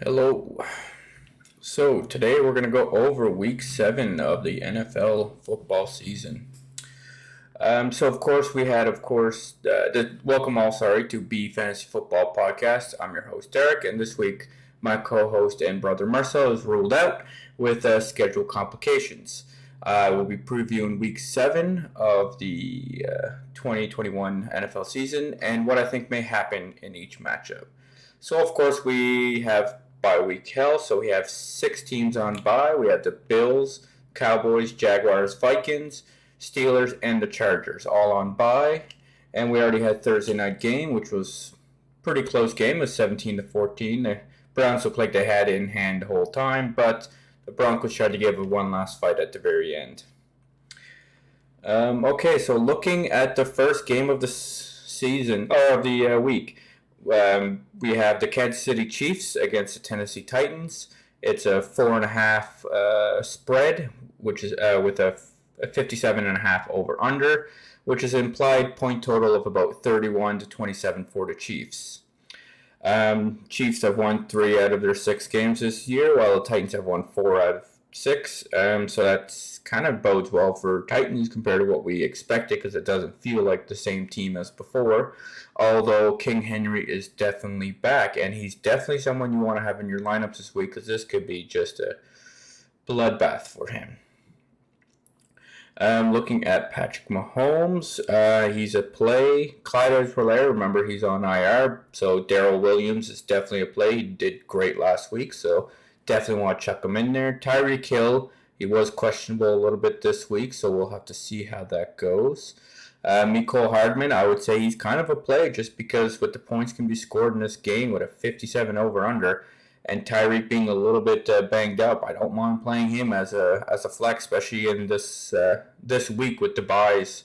Hello. So today we're going to go over week 7 of the NFL football season. So of course we had, welcome all, to BFantasyFootball podcast. I'm your host Derek, and this week my co-host and brother Marcel is ruled out with schedule complications. We'll be previewing week 7 of the 2021 NFL season and what I think may happen in each matchup. So of course we have bye week hell. So we have 6 teams on bye. We have the Bills, Cowboys, Jaguars, Vikings, Steelers, and the Chargers all on bye. And we already had Thursday night game, which was a pretty close game. It was 17-14. The Browns looked like they had it in hand the whole time, but the Broncos tried to give it one last fight at the very end. Okay, so looking at the first game of the season, or of the week, we have the Kansas City Chiefs against the Tennessee Titans. It's a 4.5 spread, which is with a 57.5 over under, which is an implied point total of about 31-27 for the Chiefs. Chiefs have won 3 out of their 6 games this year, while the Titans have won 4 out of 6. So that's kind of bodes well for Titans compared to what we expected, because it doesn't feel like the same team as before. Although King Henry is definitely back, and he's definitely someone you want to have in your lineups this week, because this could be just a bloodbath for him. Looking at Patrick Mahomes, he's a play. Clyde Edwards-Helaire, remember he's on IR, so Darrell Williams is definitely a play. He did great last week, so definitely want to chuck him in there. Tyreek Hill, he was questionable a little bit this week, so we'll have to see how that goes. Mecole Hardman, I would say he's kind of a play just because with the points can be scored in this game with a 57 over-under, and Tyreek being a little bit banged up, I don't mind playing him as a flex, especially in this week with the buys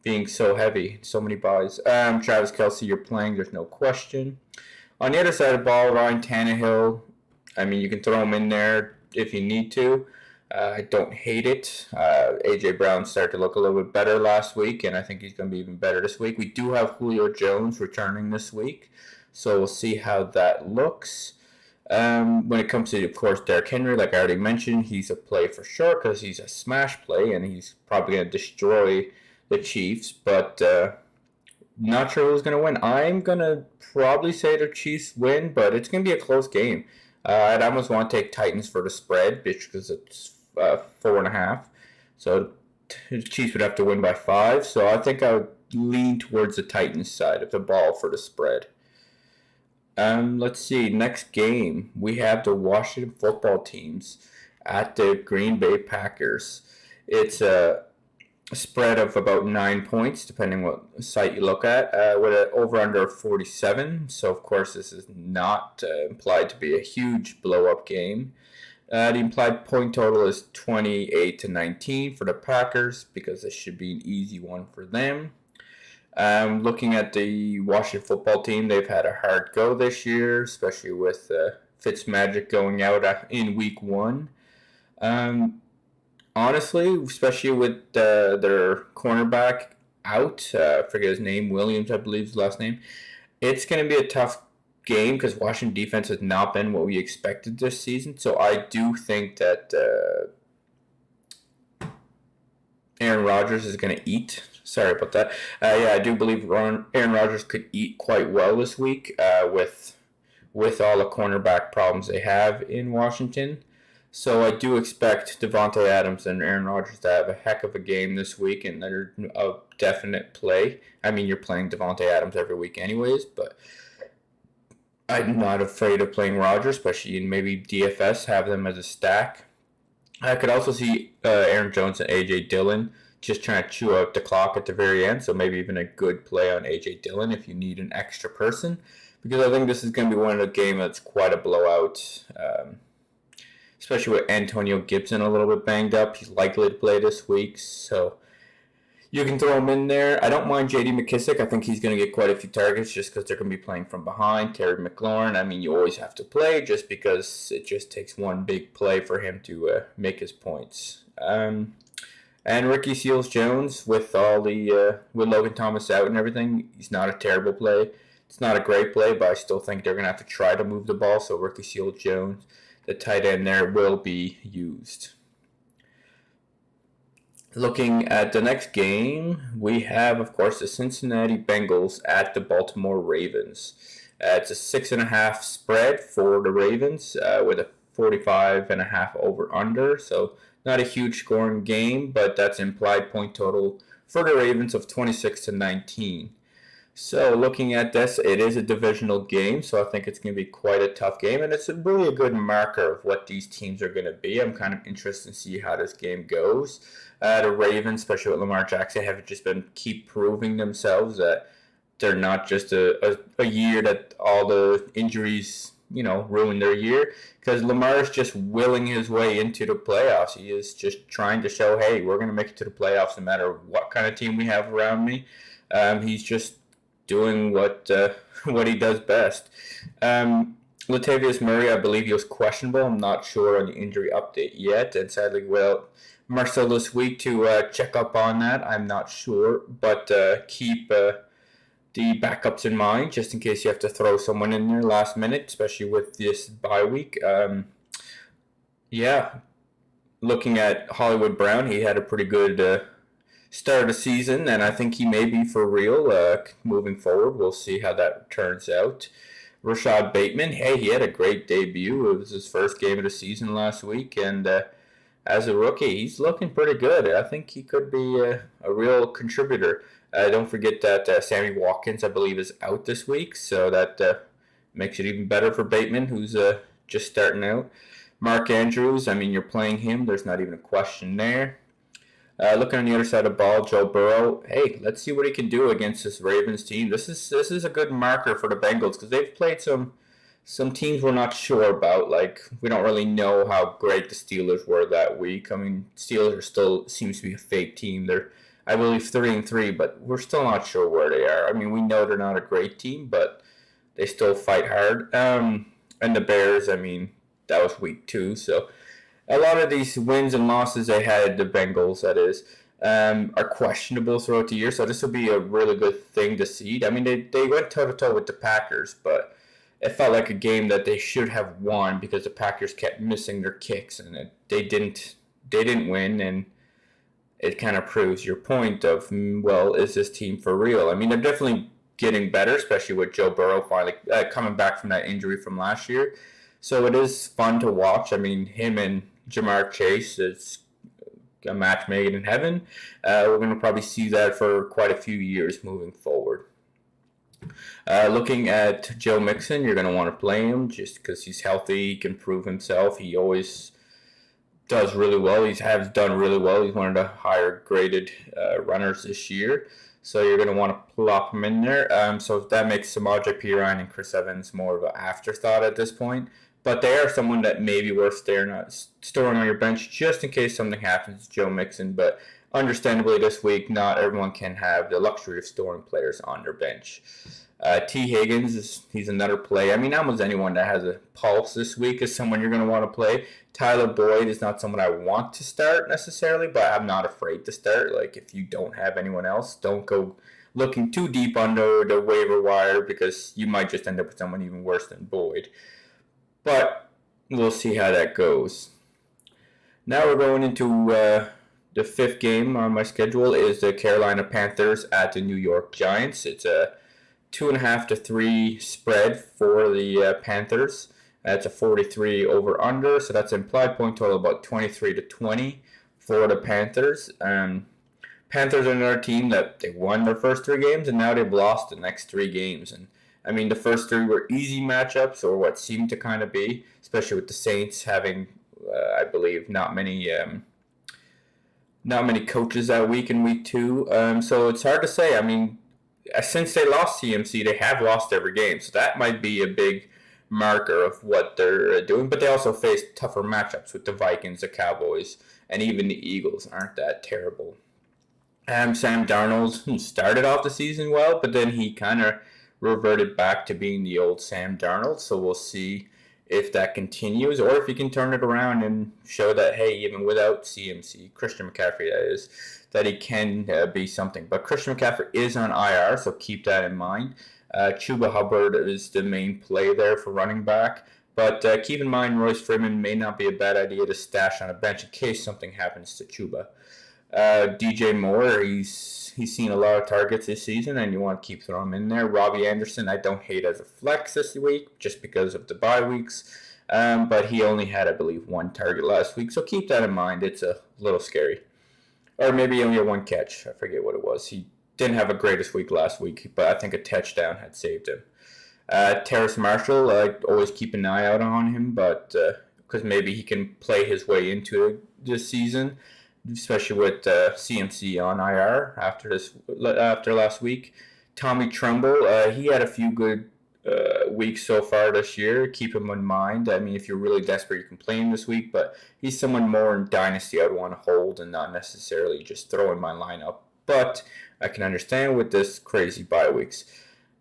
being so heavy, so many buys. Travis Kelce, you're playing, there's no question. On the other side of the ball, Ryan Tannehill, I mean, you can throw him in there if you need to. I don't hate it. A.J. Brown started to look a little bit better last week, and I think he's going to be even better this week. We do have Julio Jones returning this week, so we'll see how that looks. When it comes to, of course, Derrick Henry, like I already mentioned, he's a play for sure because he's a smash play, and he's probably going to destroy the Chiefs, but not sure who's going to win. I'm going to probably say the Chiefs win, but it's going to be a close game. I'd almost want to take Titans for the spread because it's 4.5. So the Chiefs would have to win by 5. So I think I would lean towards the Titans side of the ball for the spread. Let's see. Next game, we have the Washington football teams at the Green Bay Packers. It's a spread of about 9 points, depending what site you look at, with an over-under 47. So, of course, this is not implied to be a huge blow-up game. The implied point total is 28-19 for the Packers, because this should be an easy one for them. Looking at the Washington football team, they've had a hard go this year, especially with Fitzmagic going out in week 1. Honestly, especially with their cornerback out, I forget his name, Williams, I believe his last name, it's going to be a tough game because Washington defense has not been what we expected this season. So I do think that Aaron Rodgers is going to eat. Sorry about that. I do believe Aaron Rodgers could eat quite well this week with all the cornerback problems they have in Washington. So I do expect Davante Adams and Aaron Rodgers to have a heck of a game this week, and they're a definite play. I mean, you're playing Davante Adams every week anyways, but I'm not afraid of playing Rodgers, especially in maybe DFS, have them as a stack. I could also see Aaron Jones and A.J. Dillon just trying to chew out the clock at the very end, so maybe even a good play on A.J. Dillon if you need an extra person, because I think this is going to be one of the games that's quite a blowout, especially with Antonio Gibson a little bit banged up. He's likely to play this week, so you can throw him in there. I don't mind J.D. McKissick. I think he's going to get quite a few targets just because they're going to be playing from behind. Terry McLaurin, I mean, you always have to play just because it just takes one big play for him to make his points. And Ricky Seals-Jones, with all the with Logan Thomas out and everything, he's not a terrible play. It's not a great play, but I still think they're going to have to try to move the ball. So Ricky Seals-Jones, the tight end there, will be used. Looking at the next game, we have, of course, the Cincinnati Bengals at the Baltimore Ravens. It's a 6.5 spread for the Ravens with a 45.5 over-under. So not a huge scoring game, but that's implied point total for the Ravens of 26-19. So looking at this, it is a divisional game, so I think it's going to be quite a tough game, and it's really a good marker of what these teams are going to be. I'm kind of interested to see how this game goes. The Ravens, especially with Lamar Jackson, have just been keep proving themselves that they're not just a year that all the injuries, ruin their year, because Lamar is just willing his way into the playoffs. He is just trying to show, hey, we're going to make it to the playoffs no matter what kind of team we have around me. He's just doing what he does best. Latavius Murray, I believe he was questionable. I'm not sure on the injury update yet, and sadly, Marcel this week to check up on that. I'm not sure, but keep the backups in mind just in case you have to throw someone in there last minute, especially with this bye week. Looking at Hollywood Brown, he had a pretty good start of the season, and I think he may be for real moving forward. We'll see how that turns out. Rashad Bateman, hey, he had a great debut. It was his first game of the season last week, and as a rookie, he's looking pretty good. I think he could be a real contributor. Don't forget that Sammy Watkins, I believe, is out this week, so that makes it even better for Bateman, who's just starting out. Mark Andrews, you're playing him. There's not even a question there. Looking on the other side of the ball, Joe Burrow. Hey, let's see what he can do against this Ravens team. This is a good marker for the Bengals because they've played some teams we're not sure about. Like, we don't really know how great the Steelers were that week. Steelers are still seems to be a fake team. They're, I believe, 3-3, but we're still not sure where they are. We know they're not a great team, but they still fight hard. And the Bears, that was week 2, so a lot of these wins and losses they had, the Bengals, that is, are questionable throughout the year. So this will be a really good thing to see. They went toe-to-toe with the Packers, but it felt like a game that they should have won because the Packers kept missing their kicks, and they didn't win. And it kind of proves your point of, well, is this team for real? They're definitely getting better, especially with Joe Burrow finally coming back from that injury from last year. So it is fun to watch. Him and Jamar Chase, it's a match made in heaven. We're going to probably see that for quite a few years moving forward. Looking at Joe Mixon, you're going to want to play him just because he's healthy. He can prove himself. He always does really well. He has done really well. He's one of the higher graded runners this year. So you're going to want to plop him in there. So that makes Samaje Perine and Chris Evans more of an afterthought at this point. But they are someone that may be worth storing on your bench just in case something happens to Joe Mixon. But understandably this week, not everyone can have the luxury of storing players on their bench. T. Higgins, he's another play. Almost anyone that has a pulse this week is someone you're going to want to play. Tyler Boyd is not someone I want to start necessarily, but I'm not afraid to start. Like, if you don't have anyone else, don't go looking too deep under the waiver wire because you might just end up with someone even worse than Boyd. But we'll see how that goes. Now we're going into the 5th game on my schedule is the Carolina Panthers at the New York Giants. It's a 2.5 to 3 spread for the Panthers. That's a 43 over under, so that's implied point total about 23 to 20 for the Panthers. Panthers are another team that they won their first 3 games and now they've lost the next 3 games. And the first 3 were easy matchups, or what seemed to kind of be, especially with the Saints having, I believe, not many coaches that week in week 2. So it's hard to say. Since they lost CMC, they have lost every game. So that might be a big marker of what they're doing. But they also face tougher matchups with the Vikings, the Cowboys, and even the Eagles aren't that terrible. Sam Darnold started off the season well, but then he kind of reverted back to being the old Sam Darnold. So we'll see if that continues or if he can turn it around and show that, hey, even without CMC, Christian McCaffrey, that is, that he can be something. But Christian McCaffrey is on IR, so keep that in mind. Chuba Hubbard is the main play there for running back. But keep in mind, Royce Freeman may not be a bad idea to stash on a bench in case something happens to Chuba. DJ Moore, he's seen a lot of targets this season, and you want to keep throwing him in there. Robbie Anderson, I don't hate as a flex this week just because of the bye weeks. But he only had, I believe, one target last week, so keep that in mind. It's a little scary. Or maybe he only had one catch. I forget what it was. He didn't have a greatest week last week, but I think a touchdown had saved him. Terrace Marshall, I always keep an eye out on him, but because maybe he can play his way into this season, especially with CMC on IR after last week. Tommy Trumbull, he had a few good weeks so far this year. Keep him in mind. I mean, if you're really desperate, you can play him this week, but he's someone more in Dynasty I'd want to hold and not necessarily just throw in my lineup. But I can understand with this crazy bye weeks.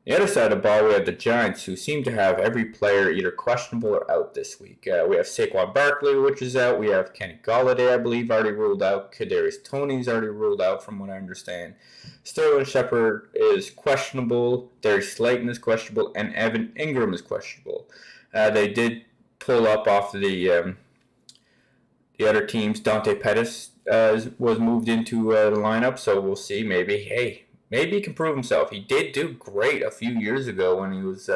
The other side of the ball, we have the Giants, who seem to have every player either questionable or out this week. We have Saquon Barkley, which is out. We have Kenny Golladay, I believe, already ruled out. Kadarius Toney's already ruled out, from what I understand. Sterling Shepard is questionable. Darius Slayton is questionable, and Evan Ingram is questionable. They did pull up off the other teams. Dante Pettis was moved into the lineup, so we'll see. Maybe he can prove himself. He did do great a few years ago when he was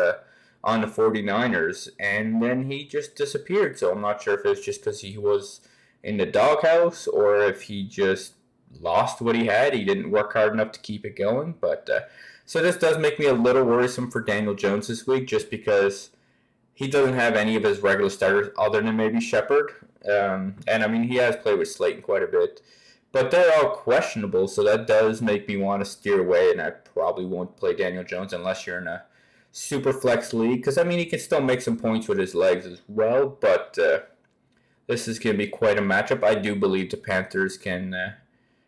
on the 49ers, and then he just disappeared. So I'm not sure if it's just because he was in the doghouse or if he just lost what he had. He didn't work hard enough to keep it going. But so this does make me a little worrisome for Daniel Jones this week, just because he doesn't have any of his regular starters other than maybe Shepard. And I mean, he has played with Slayton quite a bit. But they're all questionable, so that does make me want to steer away, and I probably won't play Daniel Jones unless you're in a super flex league, because, I mean, he can still make some points with his legs as well, but this is going to be quite a matchup. I do believe the Panthers can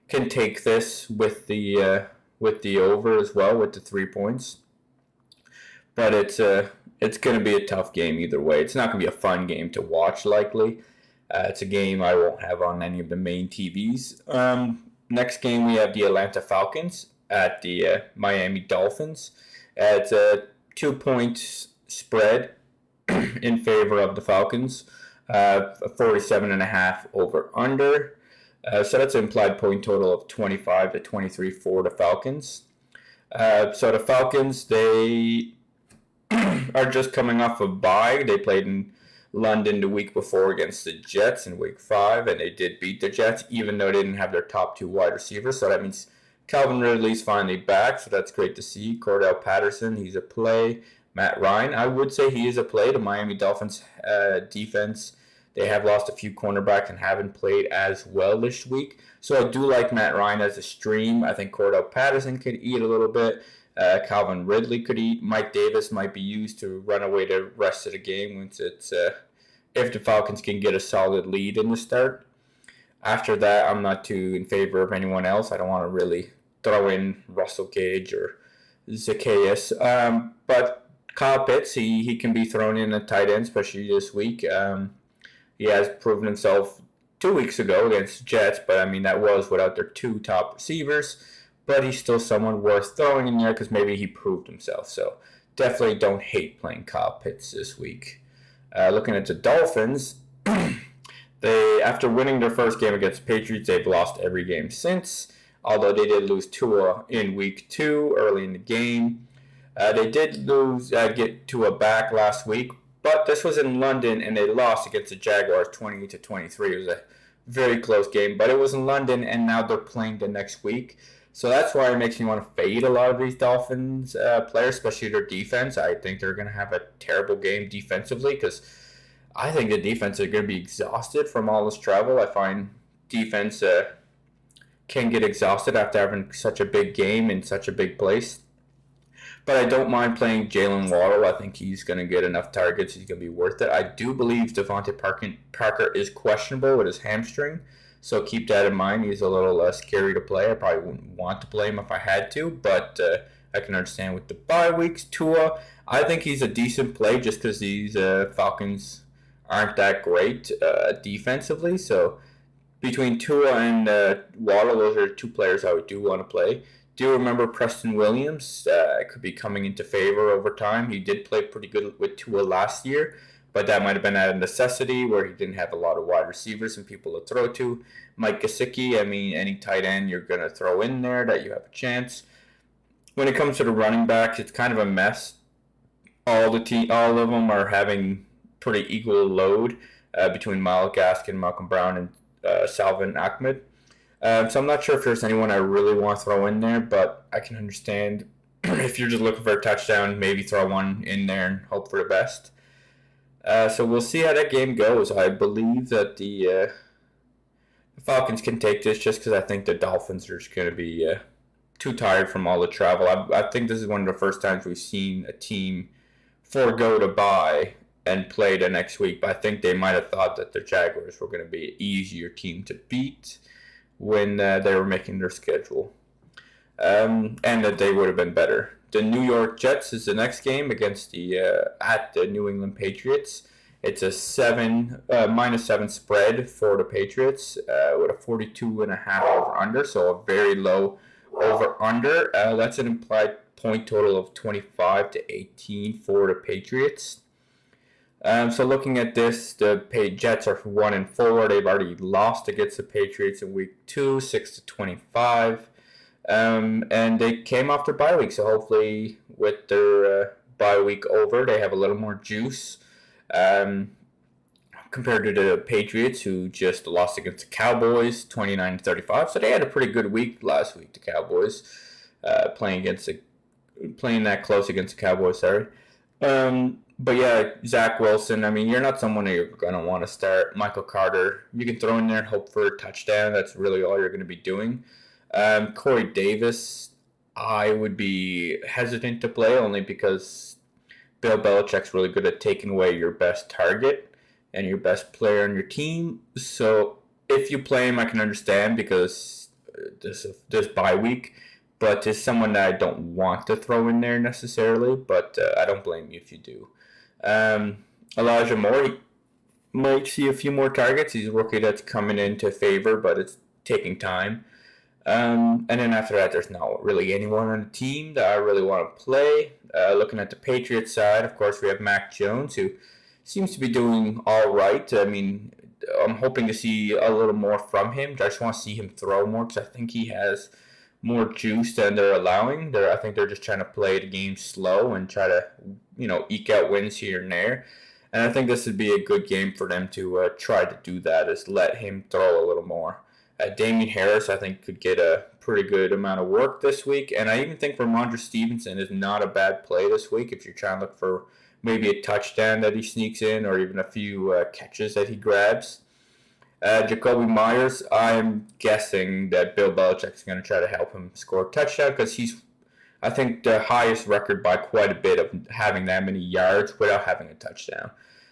take this with the over as well, with the 3 points. But it's going to be a tough game either way. It's not going to be a fun game to watch, likely. It's a game I won't have on any of the main TVs. Next game, we have the Atlanta Falcons at the Miami Dolphins. It's a 2-point spread in favor of the Falcons, 47.5 over under. So that's an implied point total of 25 to 23 for the Falcons. So the Falcons, they are just coming off a bye. They played in London the week before against the Jets in week 5, and they did beat the Jets, even though they didn't have their top 2 wide receivers. So that means Calvin Ridley's finally back, so that's great to see. Cordell Patterson, he's a play. Matt Ryan, I would say he is a play. The Miami Dolphins defense, they have lost a few cornerbacks and haven't played as well this week. So I do like Matt Ryan as a stream. I think Cordell Patterson could eat a little bit. Calvin Ridley could eat. Mike Davis might be used to run away the rest of the game once it's if the Falcons can get a solid lead in the start. After that, I'm not too in favor of anyone else. I don't want to really throw in Russell Gage or Zacchaeus. But Kyle Pitts, he can be thrown in a tight end, especially this week. He has proven himself 2 weeks ago against the Jets, but I mean, that was without their 2 top receivers. But he's still someone worth throwing in there because maybe he proved himself. So definitely don't hate playing Kyle Pitts this week. Looking at the Dolphins, after winning their first game against the Patriots, they've lost every game since. Although they did lose Tua in week 2 early in the game. They did get Tua back last week, but this was in London and they lost against the Jaguars 20-23. It was a very close game, but it was in London and now they're playing the next week. So that's why it makes me want to fade a lot of these Dolphins players, especially their defense. I think they're going to have a terrible game defensively because I think the defense is going to be exhausted from all this travel. I find defense can get exhausted after having such a big game in such a big place. But I don't mind playing Jalen Waddle. I think he's going to get enough targets. He's going to be worth it. I do believe Devontae Parker is questionable with his hamstring. So keep that in mind. He's a little scary to play. I probably wouldn't want to play him if I had to, but I can understand with the bye weeks. Tua, I think he's a decent play just because these Falcons aren't that great defensively. So between Tua and Waddle, those are 2 players I do want to play. do remember Preston Williams could be coming into favor over time. He did play pretty good with Tua last year, but that might have been out of necessity where he didn't have a lot of wide receivers and people to throw to. Mike Gesicki, I mean, any tight end you're going to throw in there that you have a chance. When it comes to the running backs, it's kind of a mess. All of them are having pretty equal load between Myles Gaskin, Malcolm Brown, and Salvin Ahmed. So I'm not sure if there's anyone I really want to throw in there, but I can understand if you're just looking for a touchdown, maybe throw one in there and hope for the best. So we'll see how that game goes. I believe that the Falcons can take this just because I think the Dolphins are just going to be too tired from all the travel. I think this is one of the first times we've seen a team forego to bye and play the next week. But I think they might have thought that the Jaguars were going to be an easier team to beat when they were making their schedule, and that they would have been better. The New York Jets is the next game against at the New England Patriots. It's a -7 spread for the Patriots with a 42.5 over under, so a very low over under. That's an implied point total of 25 to 18 for the Patriots. So looking at this, the Jets are 1-4. They've already lost against the Patriots in week 2, 6-25. And they came off their bye week, so hopefully with their bye week over, they have a little more juice compared to the Patriots, who just lost against the Cowboys 29-35. So they had a pretty good week last week, the Cowboys, playing that close against the Cowboys, sorry. But yeah, Zach Wilson, I mean, you're not someone that you're going to want to start. Michael Carter, you can throw in there and hope for a touchdown. That's really all you're going to be doing. Corey Davis, I would be hesitant to play only because Bill Belichick's really good at taking away your best target and your best player on your team. So if you play him, I can understand because this bye week. But it's someone that I don't want to throw in there necessarily, but I don't blame you if you do. Elijah Moore might see a few more targets. He's a rookie that's coming into favor, but it's taking time. And then after that, there's not really anyone on the team that I really want to play. Looking at the Patriots side, of course, we have Mac Jones, who seems to be doing all right. I mean, I'm hoping to see a little more from him. I just want to see him throw more because I think he has more juice than they're allowing. I think they're just trying to play the game slow and try to, eke out wins here and there. And I think this would be a good game for them to try to do that, is let him throw a little more. Damian Harris, I think, could get a pretty good amount of work this week. And I even think Ramondre Stevenson is not a bad play this week if you're trying to look for maybe a touchdown that he sneaks in or even a few catches that he grabs. Jacoby Myers, I'm guessing that Bill Belichick's going to try to help him score a touchdown because he's, I think, the highest record by quite a bit of having that many yards without having a touchdown.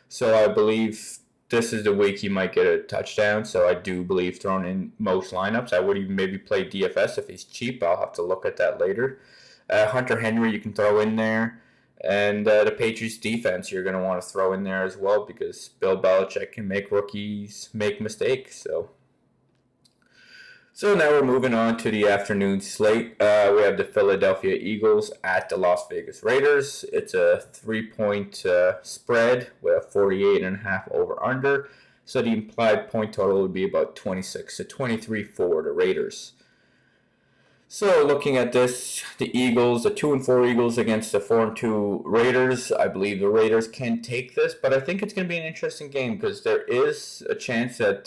So I believe this is the week he might get a touchdown. So I do believe thrown in most lineups. I would even maybe play DFS if he's cheap. I'll have to look at that later. Hunter Henry you can throw in there. And the Patriots defense you're going to want to throw in there as well because Bill Belichick can make rookies make mistakes. So now we're moving on to the afternoon slate. We have the Philadelphia Eagles at the Las Vegas Raiders. It's a 3-point spread with a 48.5 over under. So the implied point total would be about 26 to 23 for the Raiders. So looking at this, the Eagles, the 2-4 Eagles against the 4-2 Raiders. I believe the Raiders can take this, but I think it's going to be an interesting game because there is a chance that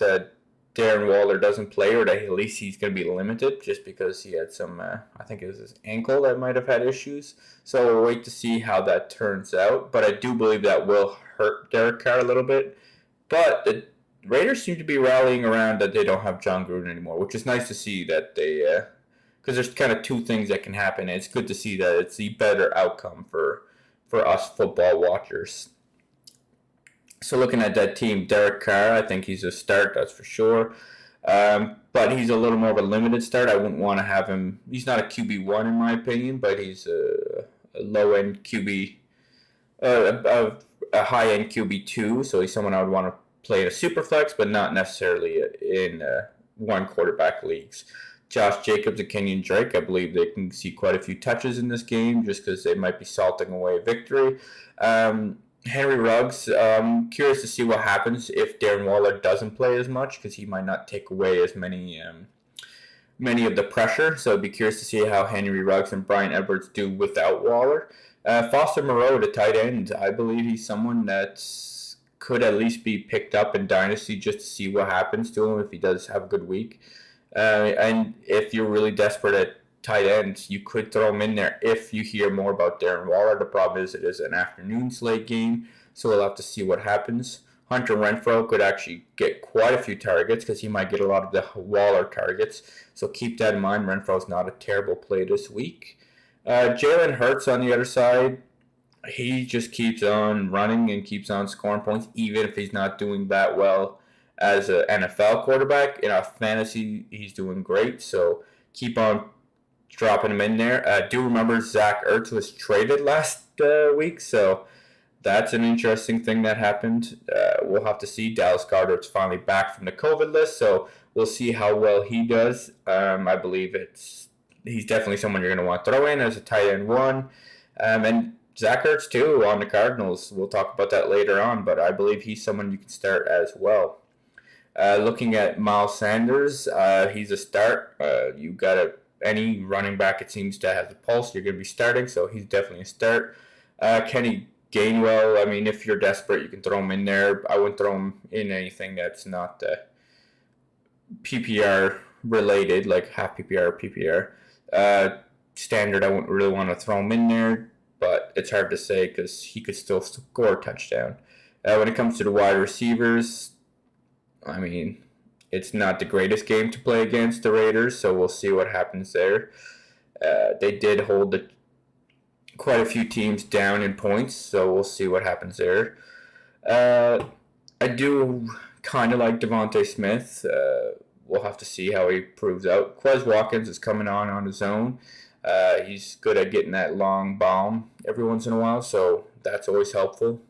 Darren Waller doesn't play, or that at least he's going to be limited just because he had some, I think it was his ankle that might have had issues. So we'll wait to see how that turns out. But I do believe that will hurt Derek Carr a little bit. But the Raiders seem to be rallying around that they don't have John Gruden anymore, which is nice to see that they, because there's kind of two things that can happen. And it's good to see that it's the better outcome for us football watchers. So looking at that team, Derek Carr, I think he's a start, that's for sure. But he's a little more of a limited start. I wouldn't want to have him. He's not a QB1 in my opinion, but he's a low-end QB, a high-end QB2. So he's someone I would want to play in a super flex, but not necessarily in one quarterback leagues. Josh Jacobs and Kenyon Drake. I believe they can see quite a few touches in this game just because they might be salting away a victory. Henry Ruggs, curious to see what happens if Darren Waller doesn't play as much because he might not take away as many of the pressure. So I'd be curious to see how Henry Ruggs and Brian Edwards do without Waller. Foster Moreau, the tight end, I believe he's someone that could at least be picked up in Dynasty just to see what happens to him if he does have a good week. And if you're really desperate at tight ends, you could throw him in there if you hear more about Darren Waller. The problem is it is an afternoon slate game, so we'll have to see what happens. Hunter Renfrow could actually get quite a few targets because he might get a lot of the Waller targets. So keep that in mind. Renfrow's not a terrible play this week. Jalen Hurts on the other side, he just keeps on running and keeps on scoring points, even if he's not doing that well as an NFL quarterback. In our fantasy, he's doing great. So keep on dropping him in there. Do remember Zach Ertz was traded last week, so that's an interesting thing that happened. We'll have to see. Dallas Goedert's finally back from the COVID list, so we'll see how well he does. I believe he's definitely someone you're going to want to throw in as a tight end one. And Zach Ertz, too, on the Cardinals. We'll talk about that later on, but I believe he's someone you can start as well. Looking at Miles Sanders, he's a start. You got any running back, it seems to have a pulse, you're going to be starting, so he's definitely a start. Kenny Gainwell, I mean, if you're desperate, you can throw him in there. I wouldn't throw him in anything that's not PPR related, like half PPR or PPR. Standard, I wouldn't really want to throw him in there, but it's hard to say because he could still score a touchdown. When it comes to the wide receivers, I mean, it's not the greatest game to play against the Raiders, so we'll see what happens there. They did hold quite a few teams down in points, so we'll see what happens there. I do kind of like Devontae Smith. We'll have to see how he proves out. Quez Watkins is coming on his own. He's good at getting that long bomb every once in a while, so that's always helpful.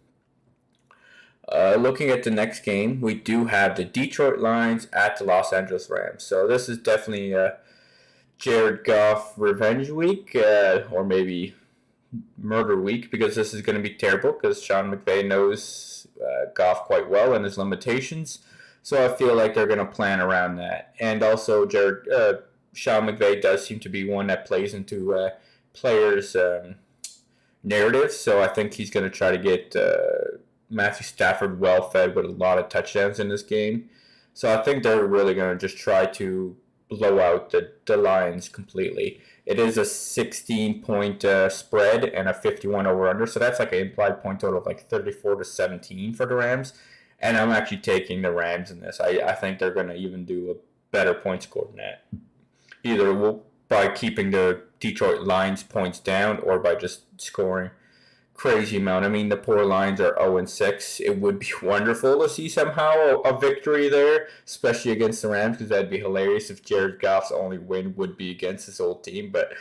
Looking at the next game, we do have the Detroit Lions at the Los Angeles Rams. So this is definitely Jared Goff revenge week, or maybe murder week, because this is going to be terrible because Sean McVay knows Goff quite well and his limitations. So I feel like they're going to plan around that. And also, Sean McVay does seem to be one that plays into players' narratives. So I think he's going to try to get Matthew Stafford well fed with a lot of touchdowns in this game. So I think they're really going to just try to blow out the Lions completely. It is a 16-point spread and a 51 over-under, so that's like an implied point total of like 34-17 for the Rams. And I'm actually taking the Rams in this. I think they're going to even do a better point score than that. Either by keeping the Detroit Lions points down or by just scoring crazy amount. I mean, the poor Lions are 0-6. It would be wonderful to see somehow a victory there, especially against the Rams, because that'd be hilarious if Jared Goff's only win would be against his old team. But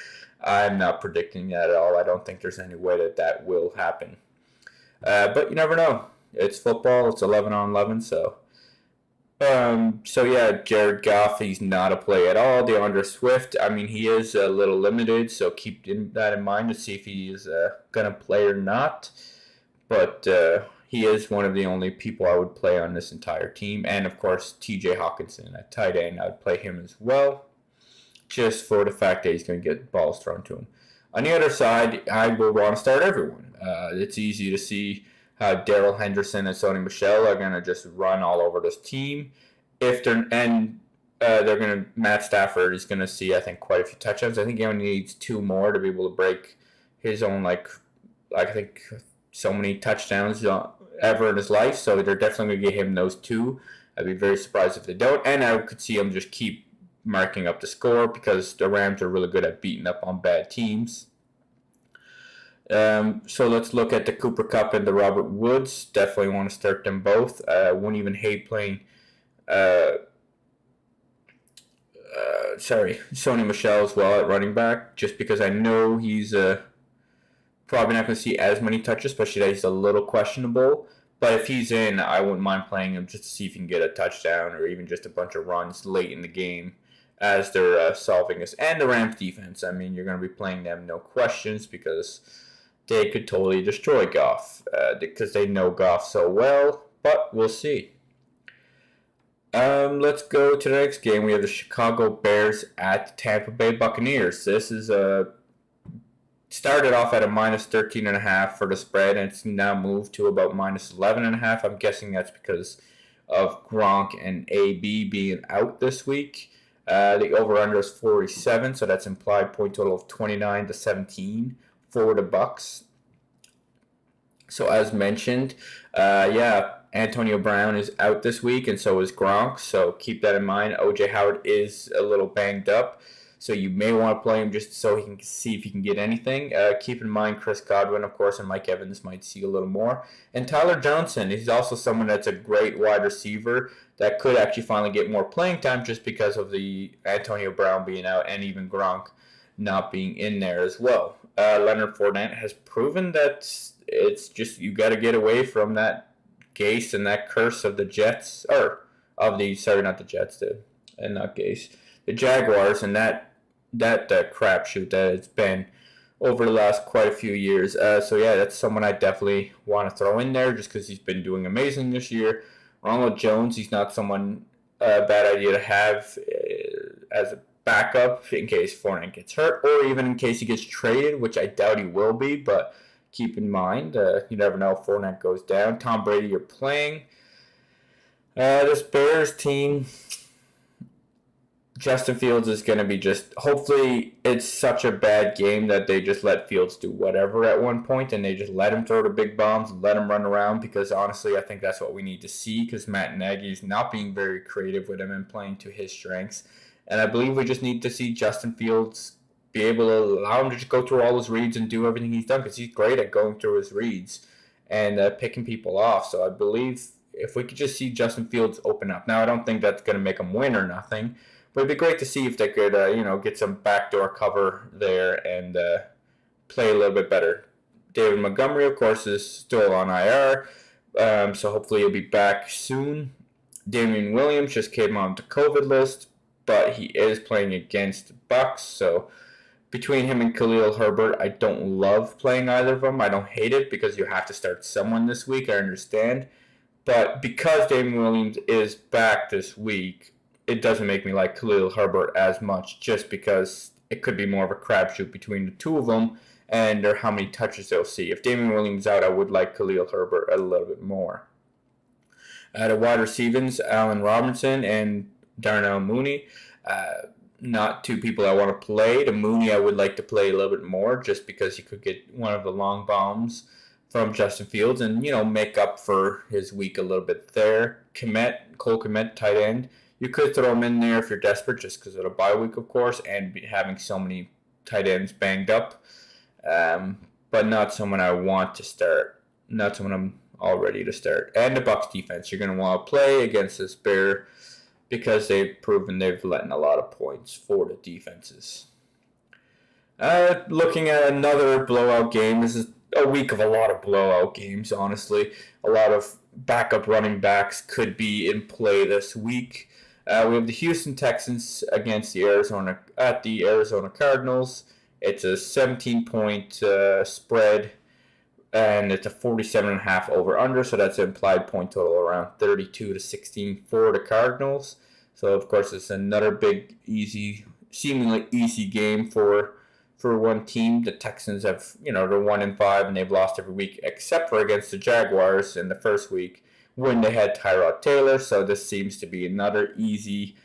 I'm not predicting that at all. I don't think there's any way that will happen. But you never know. It's football. It's 11-on-11, so. Yeah, Jared Goff, he's not a play at all. DeAndre Swift, I mean, he is a little limited, so keep that in mind to see if he is going to play or not. But he is one of the only people I would play on this entire team. And, of course, TJ Hawkinson at tight end, I would play him as well, just for the fact that he's going to get balls thrown to him. On the other side, I will want to start everyone. It's easy to see how Darrell Henderson and Sony Michel are going to just run all over this team. Matt Stafford is going to see, I think, quite a few touchdowns. I think he only needs 2 more to be able to break his own, I think, so many touchdowns ever in his life. So they're definitely going to get him those 2. I'd be very surprised if they don't. And I could see him just keep marking up the score because the Rams are really good at beating up on bad teams. So let's look at the Cooper Kupp and the Robert Woods. Definitely want to start them both. Won't even hate playing Sony Michel as well at running back, just because I know he's probably not going to see as many touches, especially that he's a little questionable. But if he's in, I wouldn't mind playing him just to see if he can get a touchdown or even just a bunch of runs late in the game. as they're solving this. And the Rams defense, I mean, you're going to be playing them, no questions, because they could totally destroy Goff because they know Goff so well, but we'll see. Let's go to the next game. We have the Chicago Bears at the Tampa Bay Buccaneers. This is started off at a minus 13.5 for the spread, and it's now moved to about minus 11.5. I'm guessing that's because of Gronk and AB being out this week. The over/under is 47, so that's implied point total of 29-17 for the Bucs. So as mentioned, Antonio Brown is out this week, and so is Gronk. So keep that in mind. O.J. Howard is a little banged up, so you may want to play him just so he can see if he can get anything. Keep in mind Chris Godwin, of course, and Mike Evans might see a little more. And Tyler Johnson, he's also someone that's a great wide receiver that could actually finally get more playing time just because of the Antonio Brown being out and even Gronk not being in there as well. Leonard Fournette has proven that it's just you got to get away from that Gase and that curse of the Jets, or of the not the Jets, and not Gase, the Jaguars, and that crapshoot that it's been over the last quite a few years. So yeah, that's someone I definitely want to throw in there just because he's been doing amazing this year. Ronald Jones, he's not someone bad idea to have as a backup in case Fournette gets hurt, or even in case he gets traded, which I doubt he will be, but keep in mind, you never know if Fournette goes down. Tom Brady, you're playing. This Bears team, Justin Fields is going to be just, hopefully it's such a bad game that they just let Fields do whatever at one point, and they just let him throw the big bombs, let him run around, because honestly I think that's what we need to see, because Matt Nagy is not being very creative with him and playing to his strengths. And I believe we just need to see Justin Fields be able to allow him to just go through all his reads and do everything he's done, because he's great at going through his reads and picking people off. So I believe if we could just see Justin Fields open up. Now, I don't think that's going to make him win or nothing, but it'd be great to see if they could, get some backdoor cover there and play a little bit better. David Montgomery, of course, is still on IR, so hopefully he'll be back soon. Damian Williams just came on the COVID list, but he is playing against the Bucs, so between him and Khalil Herbert, I don't love playing either of them. I don't hate it because you have to start someone this week, I understand. But because Damian Williams is back this week, it doesn't make me like Khalil Herbert as much, just because it could be more of a crapshoot between the two of them and or how many touches they'll see. If Damian Williams is out, I would like Khalil Herbert a little bit more. The wide receivers, Allen Robinson and Darnell Mooney. Not two people I want to play. The Mooney I would like to play a little bit more just because he could get one of the long bombs from Justin Fields and, make up for his week a little bit there. Cole Kmet, tight end. You could throw him in there if you're desperate just because of the bye week, of course, and having so many tight ends banged up. But not someone I want to start. Not someone I'm all ready to start. And the Bucs defense, you're going to want to play against this Bear because they've proven they've let in a lot of points for the defenses. Looking at another blowout game. This is a week of a lot of blowout games, honestly. A lot of backup running backs could be in play this week. We have the Houston Texans against the Arizona Cardinals. It's a 17-point spread, and it's a 47.5 over/under, so that's an implied point total around 32-16 for the Cardinals. So, of course, it's another big, seemingly easy game for one team. The Texans have, they're 1-5, and they've lost every week except for against the Jaguars in the first week when they had Tyrod Taylor. So this seems to be another easy,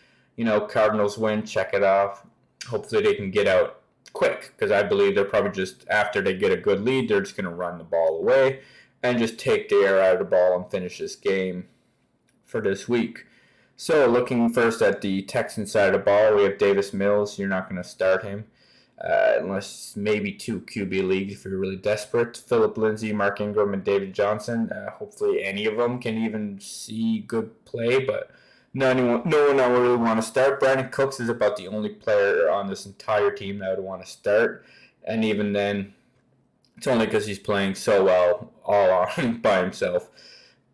Cardinals win. Check it off. Hopefully they can get out quick, because I believe they're probably just, after they get a good lead, they're just going to run the ball away and just take the air out of the ball and finish this game for this week. So looking first at the Texans side of the ball, we have Davis Mills. You're not going to start him unless maybe 2 QB leagues if you're really desperate. Phillip Lindsay, Mark Ingram, and David Johnson. Hopefully any of them can even see good play, but no one I really want to start. Brandon Cooks is about the only player on this entire team that I would want to start, and even then, it's only because he's playing so well all on by himself.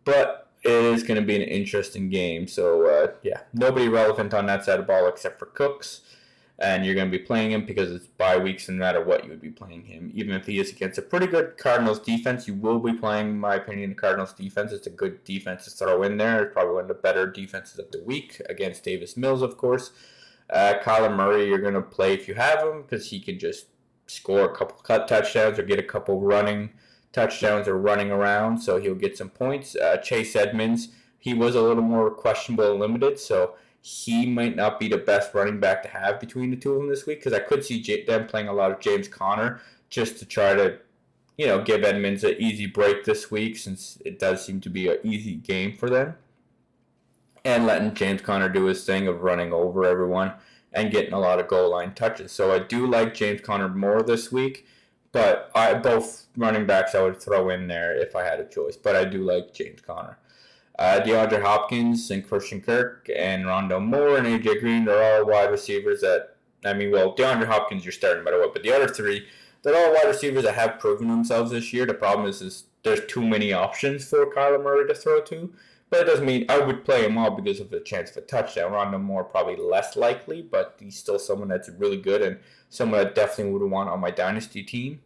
But it is going to be an interesting game. So, nobody relevant on that side of the ball except for Cooks. And you're going to be playing him because it's bye weeks, no matter what you would be playing him. Even if he is against a pretty good Cardinals defense, you will be playing, in my opinion, the Cardinals defense. It's a good defense to throw in there. It's probably one of the better defenses of the week against Davis Mills, of course. Kyler Murray, you're going to play if you have him because he can just score a couple cut touchdowns or get a couple running touchdowns or running around, so he'll get some points. Chase Edmonds, he was a little more questionable and limited, so he might not be the best running back to have between the two of them this week because I could see them playing a lot of James Conner just to try to, give Edmonds an easy break this week since it does seem to be an easy game for them. And letting James Conner do his thing of running over everyone and getting a lot of goal line touches. So I do like James Conner more this week, but both running backs I would throw in there if I had a choice. But I do like James Conner. DeAndre Hopkins and Christian Kirk and Rondale Moore and AJ Green, they're all wide receivers DeAndre Hopkins you're starting by the way, but the other three, they're all wide receivers that have proven themselves this year. The problem is there's too many options for Kyler Murray to throw to, but it doesn't mean I would play him all because of the chance of a touchdown. Rondale Moore probably less likely, but he's still someone that's really good and someone I definitely would want on my dynasty team.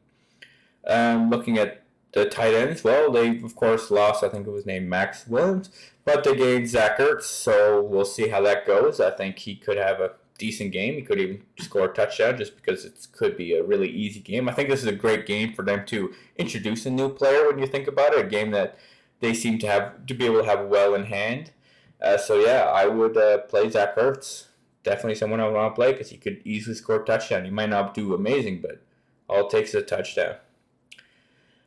Looking at the tight ends, well, they of course lost, I think it was named Max Williams, but they gained Zach Ertz, so we'll see how that goes. I think he could have a decent game. He could even score a touchdown just because it could be a really easy game. I think this is a great game for them to introduce a new player when you think about it, a game that they seem to be able to have well in hand. I would play Zach Ertz. Definitely someone I would want to play because he could easily score a touchdown. He might not do amazing, but all it takes is a touchdown.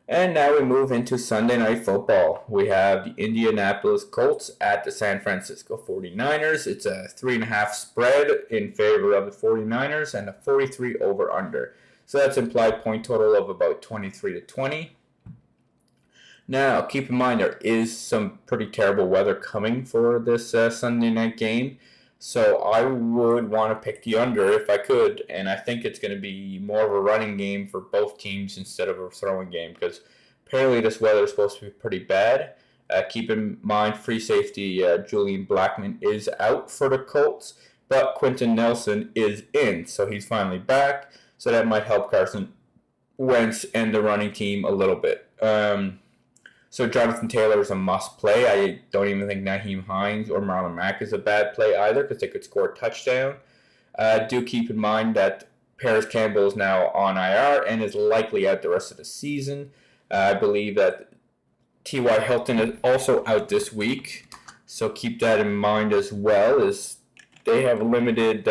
And now we move into Sunday Night Football. We have the Indianapolis Colts at the San Francisco 49ers. It's a 3.5 spread in favor of the 49ers and a 43 over-under. So that's implied point total of about 23 to 20. Now, keep in mind there is some pretty terrible weather coming for this Sunday night game. So I would want to pick the under if I could, and I think it's going to be more of a running game for both teams instead of a throwing game because apparently this weather is supposed to be pretty bad. Keep in mind free safety Julian Blackmon is out for the Colts, but Quentin Nelson is in, so he's finally back, so that might help Carson Wentz and the running team a little bit. So Jonathan Taylor is a must-play. I don't even think Nyheim Hines or Marlon Mack is a bad play either because they could score a touchdown. Do keep in mind that Paris Campbell is now on IR and is likely out the rest of the season. I believe that T.Y. Hilton is also out this week, so keep that in mind as well. As they have limited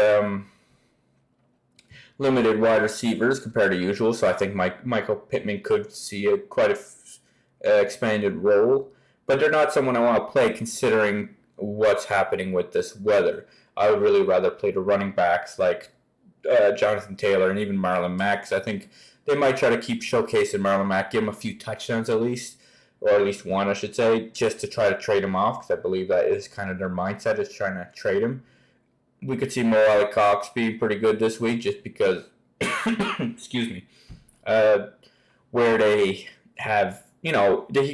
wide receivers compared to usual, so I think Michael Pittman could see quite a expanded role, but they're not someone I want to play considering what's happening with this weather. I would really rather play the running backs like Jonathan Taylor and even Marlon Mack. I think they might try to keep showcasing Marlon Mack, give him a few touchdowns at least, or at least one, I should say, just to try to trade him off because I believe that is kind of their mindset is trying to trade him. We could see Mo Alley Cox being pretty good this week just because, excuse me, where they have he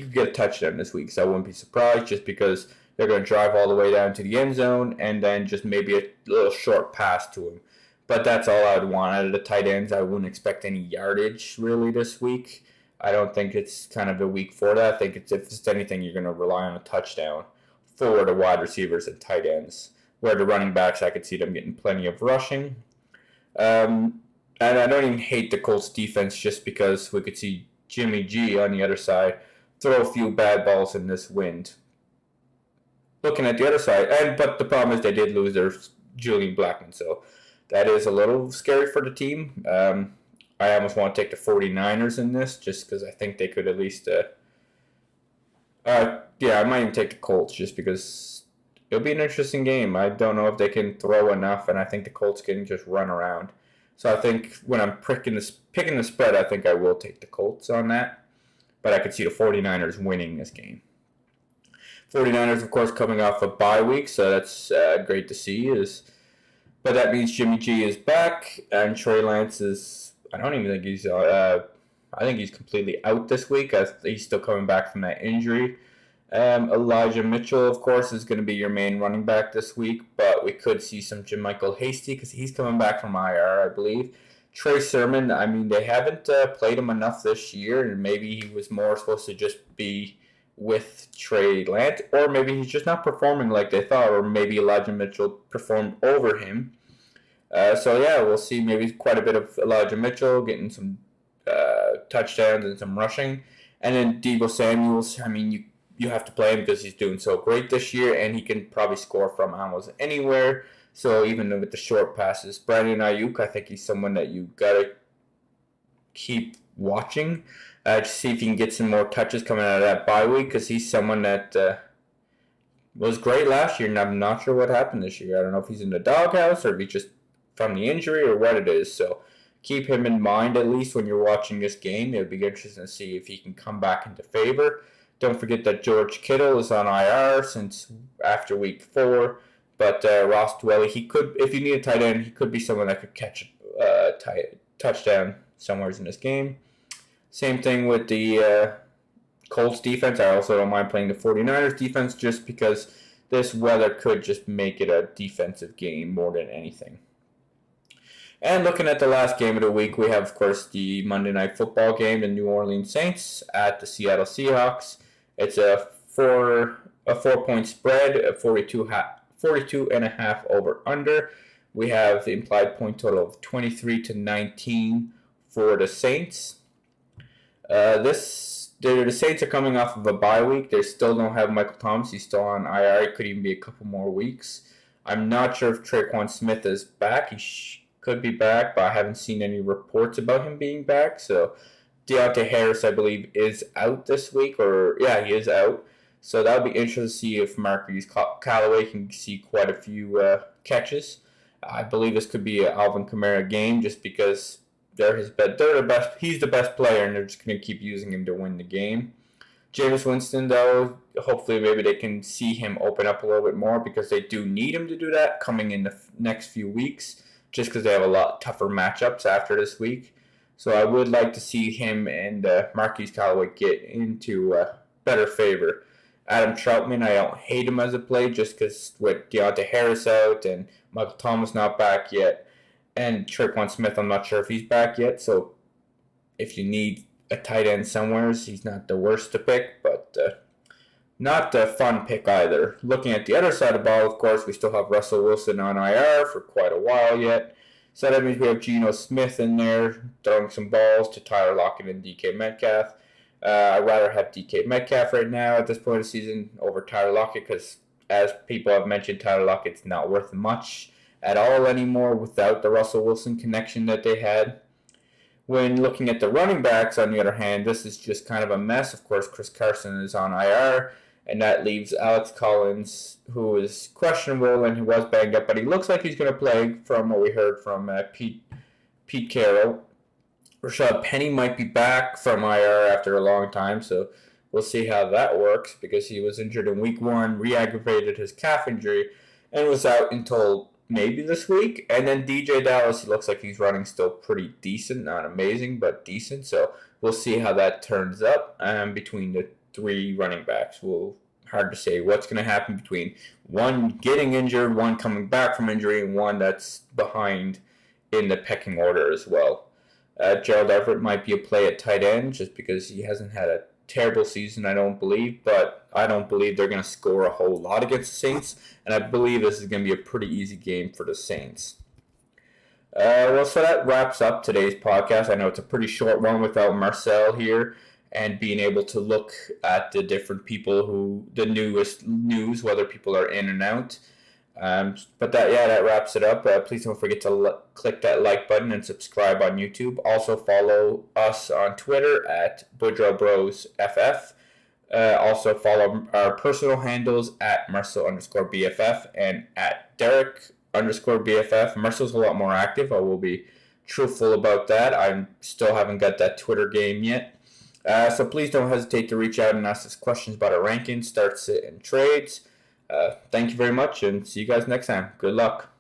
could get a touchdown this week, so I wouldn't be surprised just because they're going to drive all the way down to the end zone and then just maybe a little short pass to him. But that's all I would want out of the tight ends. I wouldn't expect any yardage really this week. I don't think it's kind of a week for that. I think if it's anything, you're going to rely on a touchdown for the wide receivers and tight ends. Where the running backs, I could see them getting plenty of rushing. And I don't even hate the Colts defense just because we could see Jimmy G on the other side throw a few bad balls in this wind. Looking at the other side, but the problem is they did lose their Julian Blackmon, so that is a little scary for the team. I almost want to take the 49ers in this just because I think they could at least I might even take the Colts just because it'll be an interesting game. I don't know if they can throw enough, and I think the Colts can just run around. So I think when I'm picking the spread, I think I will take the Colts on that. But I could see the 49ers winning this game. 49ers, of course, coming off a bye week, so that's great to see. But that means Jimmy G is back, and Trey Lance is, I don't even think he's, I think he's completely out this week. He's still coming back from that injury. Elijah Mitchell, of course, is going to be your main running back this week, but we could see some Jermichael Hasty because he's coming back from IR, I believe. Trey Sermon, I mean, they haven't played him enough this year, and maybe he was more supposed to just be with Trey Lance, or maybe he's just not performing like they thought, or maybe Elijah Mitchell performed over him. So yeah, we'll see maybe quite a bit of Elijah Mitchell getting some touchdowns and some rushing. And then Deebo Samuels, I mean, you have to play him because he's doing so great this year, and he can probably score from almost anywhere. So even with the short passes, Brandon Ayuk, I think he's someone that you gotta keep watching to see if he can get some more touches coming out of that bye week, because he's someone that was great last year, and I'm not sure what happened this year. I don't know if he's in the doghouse or if he's just from the injury or what it is. So keep him in mind at least when you're watching this game. It'll be interesting to see if he can come back into favor. Don't forget that George Kittle is on IR since after week 4. But Ross Dwelly, he could, if you need a tight end, he could be someone that could catch a touchdown somewhere in this game. Same thing with the Colts defense. I also don't mind playing the 49ers defense just because this weather could just make it a defensive game more than anything. And looking at the last game of the week, we have, of course, the Monday Night Football game, the New Orleans Saints at the Seattle Seahawks. It's a 4-point spread, a 42.5 over under. We have the implied point total of 23-19 for the Saints. The Saints are coming off of a bye week. They still don't have Michael Thomas. He's still on IR. It could even be a couple more weeks. I'm not sure if Traquan Smith is back. He could be back, but I haven't seen any reports about him being back. So Deontay Harris, I believe, is out this week. He is out. So that'll be interesting to see if Marquise Callaway can see quite a few catches. I believe this could be an Alvin Kamara game just because he's the best player, and they're just going to keep using him to win the game. Jameis Winston, though, hopefully maybe they can see him open up a little bit more because they do need him to do that coming in the next few weeks just because they have a lot tougher matchups after this week. So I would like to see him and Marquise Callaway get into better favor. Adam Troutman, I don't hate him as a play just because with Deontay Harris out and Michael Thomas not back yet, and Traquan Smith, I'm not sure if he's back yet. So if you need a tight end somewhere, he's not the worst to pick, but not a fun pick either. Looking at the other side of the ball, of course, we still have Russell Wilson on IR for quite a while yet. So that means we have Geno Smith in there throwing some balls to Tyler Lockett and DK Metcalf. I'd rather have DK Metcalf right now at this point of the season over Tyler Lockett because, as people have mentioned, Tyler Lockett's not worth much at all anymore without the Russell Wilson connection that they had. When looking at the running backs, on the other hand, this is just kind of a mess. Of course, Chris Carson is on IR, and that leaves Alex Collins, who is questionable and who was banged up, but he looks like he's going to play from what we heard from Pete Carroll. Rashad Penny might be back from IR after a long time, so we'll see how that works because he was injured in week 1, re-aggravated his calf injury, and was out until maybe this week. And then DJ Dallas, he looks like he's running still pretty decent, not amazing, but decent. So we'll see how that turns up between the 3 running backs. Hard to say what's going to happen between one getting injured, one coming back from injury, and one that's behind in the pecking order as well. Gerald Everett might be a play at tight end just because he hasn't had a terrible season, I don't believe, but I don't believe they're going to score a whole lot against the Saints, and I believe this is going to be a pretty easy game for the Saints. So that wraps up today's podcast. I know it's a pretty short one without Marcel here and being able to look at the different people the newest news, whether people are in and out. But that wraps it up. Please don't forget to click that like button and subscribe on YouTube. Also follow us on Twitter at BoudreauxBrosFF. Also follow our personal handles at Marcel_BFF and at Derek_BFF. Marcel's a lot more active. I will be truthful about that. I still haven't got that Twitter game yet. So please don't hesitate to reach out and ask us questions about our rankings, start, sit, and trades. Thank you very much, and see you guys next time. Good luck.